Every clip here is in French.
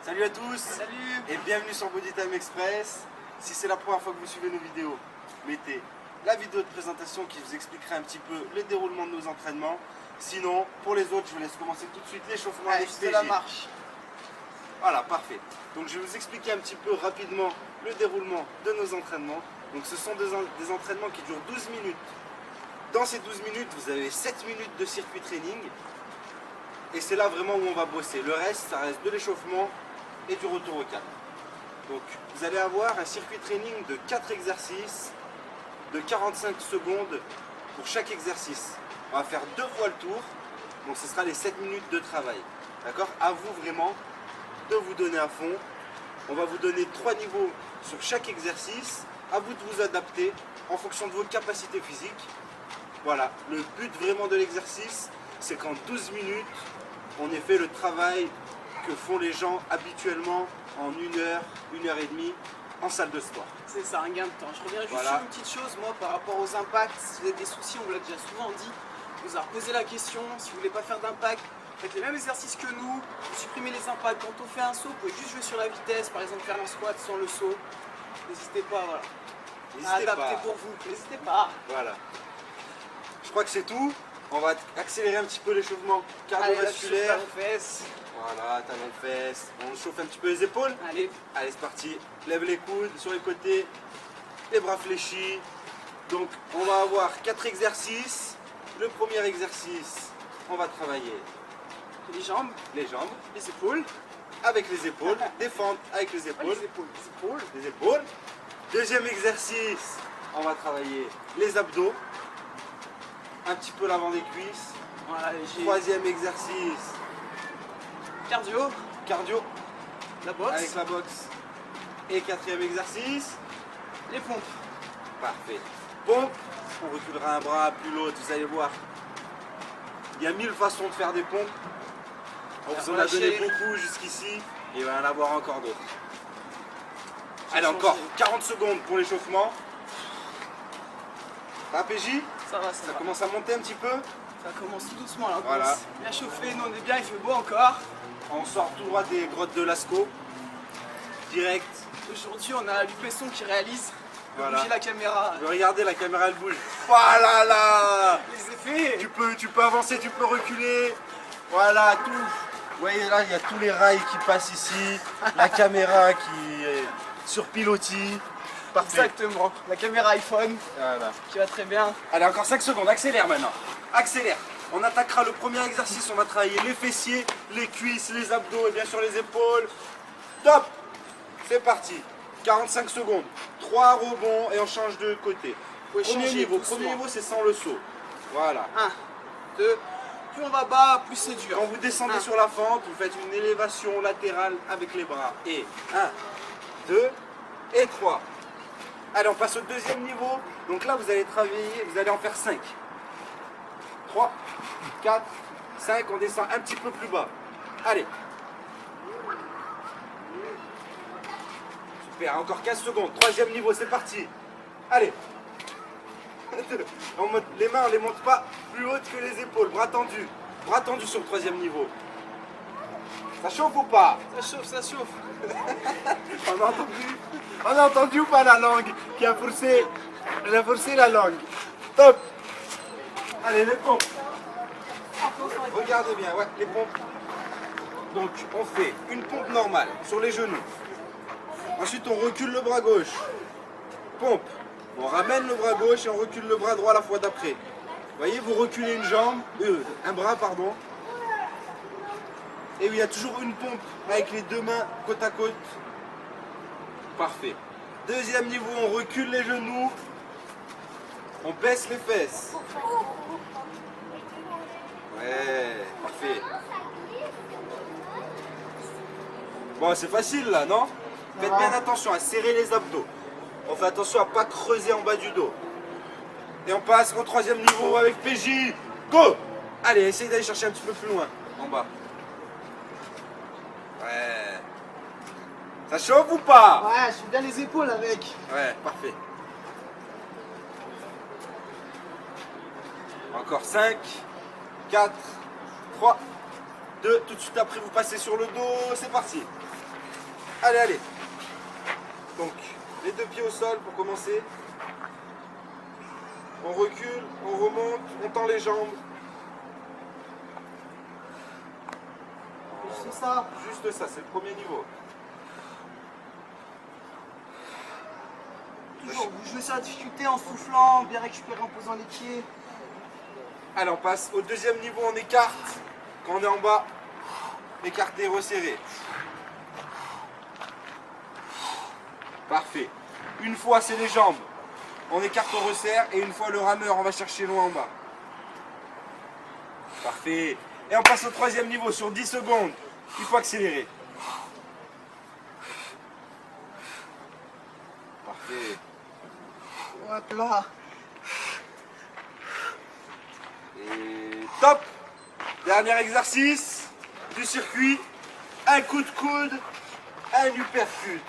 Salut à tous. Salut. Et bienvenue sur Body Time Express. Si c'est la première fois que vous suivez nos vidéos, mettez la vidéo de présentation qui vous expliquera un petit peu le déroulement de nos entraînements. Sinon, pour les autres, je vous laisse commencer tout de suite l'échauffement avec de la PJ. marche. Voilà, parfait. Donc je vais vous expliquer un petit peu rapidement le déroulement de nos entraînements. Donc ce sont des entraînements qui durent 12 minutes. Dans ces 12 minutes, vous avez 7 minutes de circuit training. Et c'est là vraiment où on va bosser. Le reste, ça reste de l'échauffement et du retour au calme. Donc vous allez avoir un circuit training de 4 exercices de 45 secondes pour chaque exercice. On va faire 2 fois le tour. Donc ce sera les 7 minutes de travail. D'accord? À vous vraiment de vous donner à fond. On va vous donner 3 niveaux sur chaque exercice. À vous de vous adapter en fonction de vos capacités physiques. Voilà, le but vraiment de l'exercice, c'est qu'en 12 minutes, on ait fait le travail que font les gens habituellement en 1 heure, 1 heure et demie en salle de sport. C'est ça, un gain de temps. Je reviens juste Voilà. sur une petite chose, moi, par rapport aux impacts. Si vous avez des soucis, on vous l'a déjà souvent dit. On vous a reposé la question. Si vous voulez pas faire d'impact, faites les mêmes exercices que nous. Supprimez les impacts. Quand on fait un saut, vous pouvez juste jouer sur la vitesse. Par exemple, faire un squat sans le saut. N'hésitez pas, voilà. N'hésitez Adaptez pas. pour vous. N'hésitez pas. Voilà. Je crois que c'est tout. On va accélérer un petit peu l'échauffement Allez, là, cardiovasculaire. je chauffe les fesses. Voilà, talons de fesses. On chauffe un petit peu les épaules. Allez, Allez, c'est parti. Lève les coudes sur les côtés, les bras fléchis. Donc, on va avoir 4 exercices. Le premier exercice, on va travailler les jambes, les jambes les épaules. avec les épaules, des fentes avec les Ouais, épaules, les épaules, les épaules. les épaules. Deuxième exercice, on va travailler les abdos, un petit peu l'avant des cuisses. Voilà, léger. Troisième exercice, Cardio, cardio la boxe, avec la boxe. Et quatrième exercice, les pompes. parfait. Pompe, on reculera un bras plus l'autre, vous allez voir. Il y a 1000 façons de faire des pompes. On vous en a donné beaucoup jusqu'ici et il va y en avoir encore d'autres. Allez, encore 40 secondes pour l'échauffement. Ça va, PJ? Ça va, Ça commence à monter un petit peu. Ça commence tout doucement là. On Voilà. commence bien chauffé, nous on est bien, il fait beau encore. On sort tout droit des grottes de Lascaux. Direct. Aujourd'hui on a Luc Besson qui réalise. Voilà. Bouger la caméra. Regardez, la caméra elle bouge. Voilà là. Les effets. Tu peux avancer, tu peux reculer. Voilà, tout. Vous voyez là, il y a tous les rails qui passent ici. La caméra qui est sur pilotis. Parfait. Exactement. La caméra iPhone Voilà. qui va très bien. Allez, encore 5 secondes, accélère maintenant. Accélère. On attaquera le premier exercice, on va travailler les fessiers, les cuisses, les abdos et bien sûr les épaules. Top. C'est parti. 45 secondes. 3 rebonds et on change de côté. Faut Premier échanger niveau, doucement. c'est sans le saut. Voilà. 1, 2. Plus on va bas, plus c'est dur. Quand vous descendez Un. sur la fente, vous faites une élévation latérale avec les bras. Et 1, 2 et 3. Allez, on passe au deuxième niveau. Donc là, vous allez travailler, vous allez en faire 5. 3, 4, 5, on descend un petit peu plus bas. Allez. Super, encore 15 secondes. Troisième niveau, c'est parti. Allez. Les mains, on les monte pas plus hautes que les épaules. Bras tendus. Bras tendus sur le troisième niveau. Ça chauffe ou pas? Ça chauffe, ça chauffe. On a entendu ou pas la langue qui a forcé? Elle a forcé la langue. Top. Allez, les pompes. Regardez bien, ouais, les pompes. Donc, on fait une pompe normale sur les genoux. Ensuite, on recule le bras gauche. Pompe. On ramène le bras gauche et on recule le bras droit la fois d'après. Vous voyez, vous reculez une jambe, un bras, pardon. Et il y a toujours une pompe avec les deux mains côte à côte. Parfait. Deuxième niveau, on recule les genoux. On baisse les fesses. Ouais, parfait. Bon, c'est facile là, non? Faites bien attention à serrer les abdos. On fait attention à ne pas creuser en bas du dos. Et on passe au troisième niveau avec PJ. Go! Allez, essayez d'aller chercher un petit peu plus loin, en bas. Ouais. Ça chauffe ou pas? Ouais, je suis bien les épaules avec. Ouais, parfait. Encore 5, 4, 3, 2. Tout de suite après, vous passez sur le dos. C'est parti. Allez, allez. Donc, les deux pieds au sol pour commencer. On recule, on remonte, on tend les jambes. C'est ça. Juste ça, c'est le premier niveau. Toujours, vous jouez sur la difficulté en soufflant, bien récupérer en posant les pieds. Allez, on passe au deuxième niveau, on écarte. Quand on est en bas, écarté, resserré. Parfait. Une fois, c'est les jambes. On écarte, on resserre. Et une fois, le rameur, on va chercher loin en bas. Parfait. Et on passe au troisième niveau sur 10 secondes. Il faut accélérer. Parfait. Hop là. Et top. Dernier exercice du circuit. Un coup de coude, un uppercut.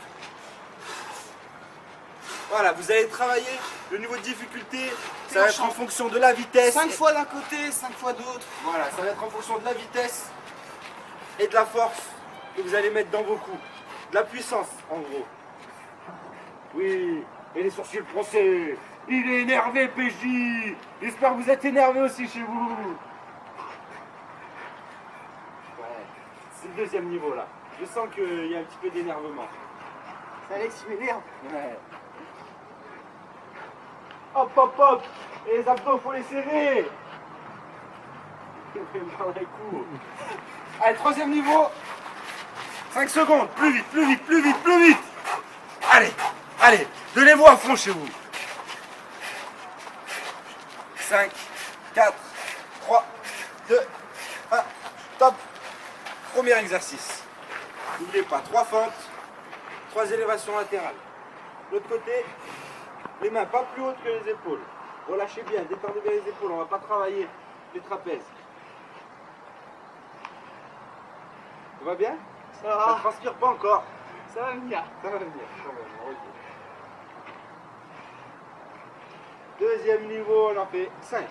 Voilà, vous allez travailler le niveau de difficulté. Ça va être en fonction de la vitesse. 5 fois d'un côté, 5 fois de l'autre. Voilà, ça va être en fonction de la vitesse et de la force que vous allez mettre dans vos coups. De la puissance, en gros. Oui, et les sourcils froncés. Il est énervé, PJ. J'espère que vous êtes énervé aussi chez vous. Ouais, c'est le deuxième niveau, là. Je sens qu'il y a un petit peu d'énervement. C'est Alex qui m'énerve. Ouais. Hop, hop, hop. Et les abdos, faut les serrer. Il fait mal dans les coups. Allez, troisième niveau. 5 secondes. Plus vite, plus vite, plus vite, plus vite. Allez, allez. Donnez-vous à fond chez vous. 5, 4, 3, 2, 1. Top. Premier exercice. N'oubliez pas, 3 fentes, 3 élévations latérales. L'autre côté, les mains pas plus hautes que les épaules. Relâchez bien, détendez bien les épaules, on ne va pas travailler les trapèzes. Ça va bien? Ça Ça va. ne transpire pas encore. Ça va venir. Ça va venir quand même, on recule. Deuxième niveau, on en fait 5.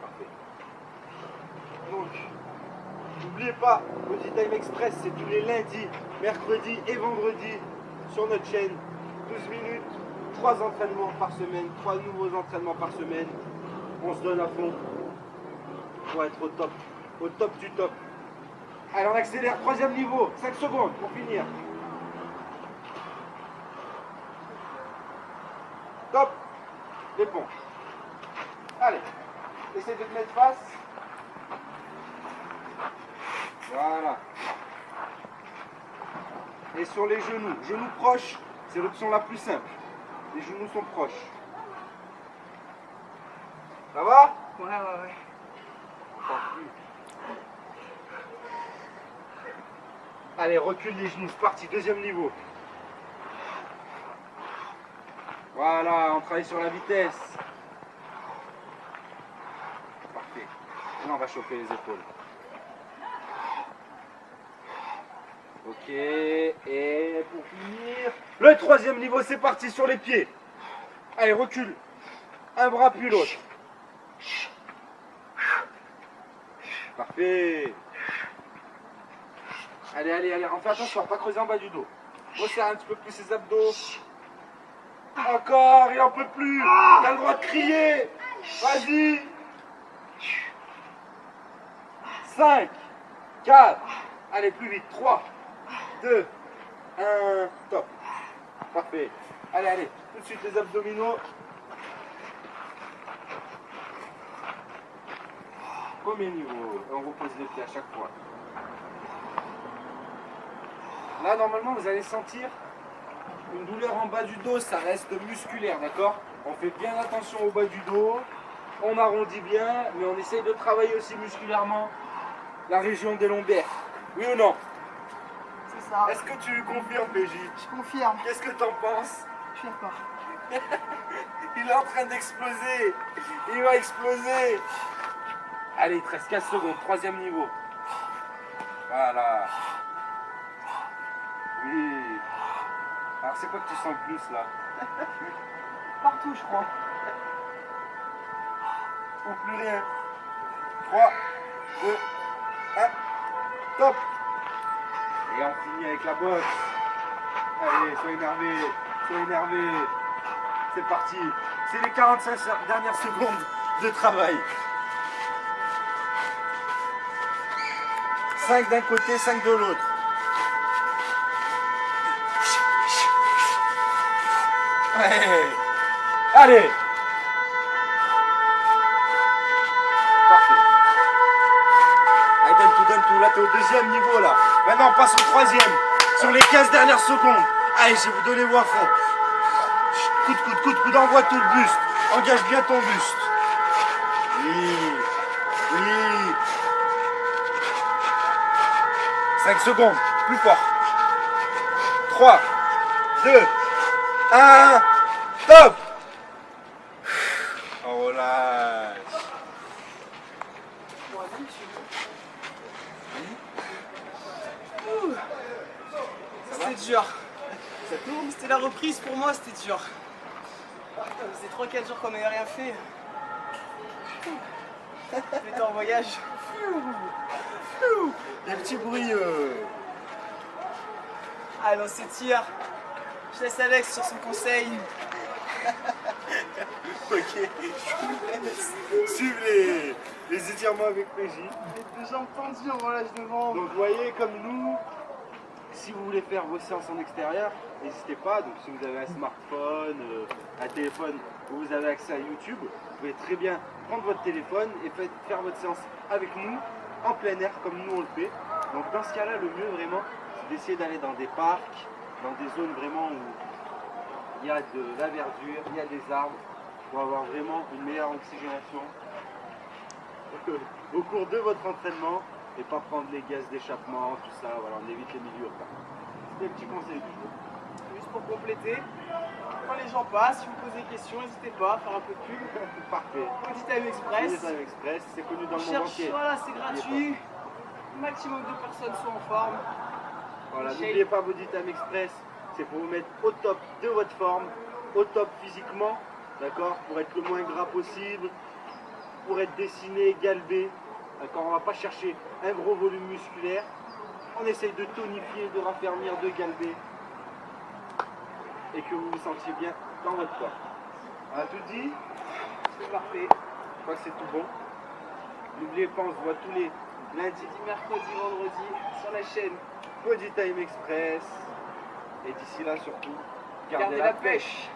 Parfait. Donc, n'oubliez pas, Body Time Express, c'est tous les lundis, mercredis et vendredis sur notre chaîne. 12 minutes, 3 entraînements par semaine, 3 nouveaux entraînements par semaine. On se donne à fond pour être au top du top. Allez, on accélère, troisième niveau, 5 secondes pour finir. Top, les pompes. Allez, essaye de te mettre face. Voilà. Et sur les genoux, genoux proches, c'est l'option la plus simple. Les genoux sont proches. Ça va? Ouais, ouais, ouais. Allez, recule les genoux, c'est parti, deuxième niveau. Voilà, on travaille sur la vitesse. Parfait. Maintenant, on va chauffer les épaules. Ok, et pour finir, le troisième niveau, c'est parti sur les pieds. Allez, recule. Un bras puis l'autre. Parfait. Allez, allez, allez, on fait attention à pas creuser en bas du dos. Resserre un petit peu plus ses abdos. Encore, il en peut plus. T'as le droit de crier. Vas-y. 5, 4, allez plus vite. 3, 2, 1, top. Parfait. Allez, allez, tout de suite les abdominaux. Premier niveau, on repose les pieds à chaque fois. Là, normalement, vous allez sentir une douleur en bas du dos, ça reste musculaire, d'accord? On fait bien attention au bas du dos, on arrondit bien, mais on essaye de travailler aussi musculairement la région des lombaires. Oui ou non? C'est ça. Est-ce que tu confirmes, PJ? Je confirme. Qu'est-ce que t'en penses? Je suis d'accord. Il est en train d'exploser. Il va exploser. Allez, il te reste 15 secondes, troisième niveau. Voilà. Oui. Alors, c'est quoi que tu sens le plus, là? Partout, je crois. Ou plus rien. 3, 2, 1. Top. Et on finit avec la boxe. Allez, sois énervé. Sois énervé. C'est parti. C'est les 45 dernières secondes de travail. 5 d'un côté, 5 de l'autre. Ouais. Allez. Parfait. Allez, donne tout. Là, t'es au deuxième niveau, là. Maintenant, on passe au troisième. Sur les 15 dernières secondes. Allez, je vais vous donner vous à fond. Coude, envoie tout le buste. Engage bien ton buste. Oui. 5 secondes, plus fort. 3, 2, 1, top. On relâche. C'était dur. C'était la reprise pour moi, c'était dur. Ça faisait 3-4 jours qu'on n'avait rien fait. On était en voyage. Des petits bruits. Ah non, c'est tir. Je laisse Alex sur son conseil. Ok. Suivez les étirements avec PJ. Les jambes tendues en relâche devant. Donc vous voyez, comme nous, si vous voulez faire vos séances en extérieur, n'hésitez pas. Donc si vous avez un smartphone, un téléphone où vous avez accès à YouTube, vous pouvez très bien prendre votre téléphone et faire votre séance avec nous en plein air comme nous on le fait. Donc dans ce cas-là, le mieux vraiment, c'est d'essayer d'aller dans des parcs, dans des zones vraiment où il y a de la verdure, il y a des arbres, pour avoir vraiment une meilleure oxygénation au cours de votre entraînement et pas prendre les gaz d'échappement, tout ça, voilà, on évite les milieux urbains. C'est des petits conseils du jour. Juste pour compléter, quand les gens passent, si vous posez des questions, n'hésitez pas à faire un peu de pub. Parfait. Body Time Express. Body Time Express, c'est connu dans le monde Cherche, entier. voilà, c'est gratuit. Maximum de personnes sont en forme. Voilà, Shape. n'oubliez pas Body Time Express, c'est pour vous mettre au top de votre forme, au top physiquement, d'accord, pour être le moins gras possible, pour être dessiné, galbé, d'accord, on va pas chercher un gros volume musculaire, on essaye de tonifier, de raffermir, de galber, et que vous vous sentiez bien dans votre corps. On a tout dit? C'est parfait. Je crois que c'est tout bon. N'oubliez pas, on se voit tous les lundis, Mercredi, vendredi, sur la chaîne. Body Time Express, et d'ici là surtout, Gardez la pêche.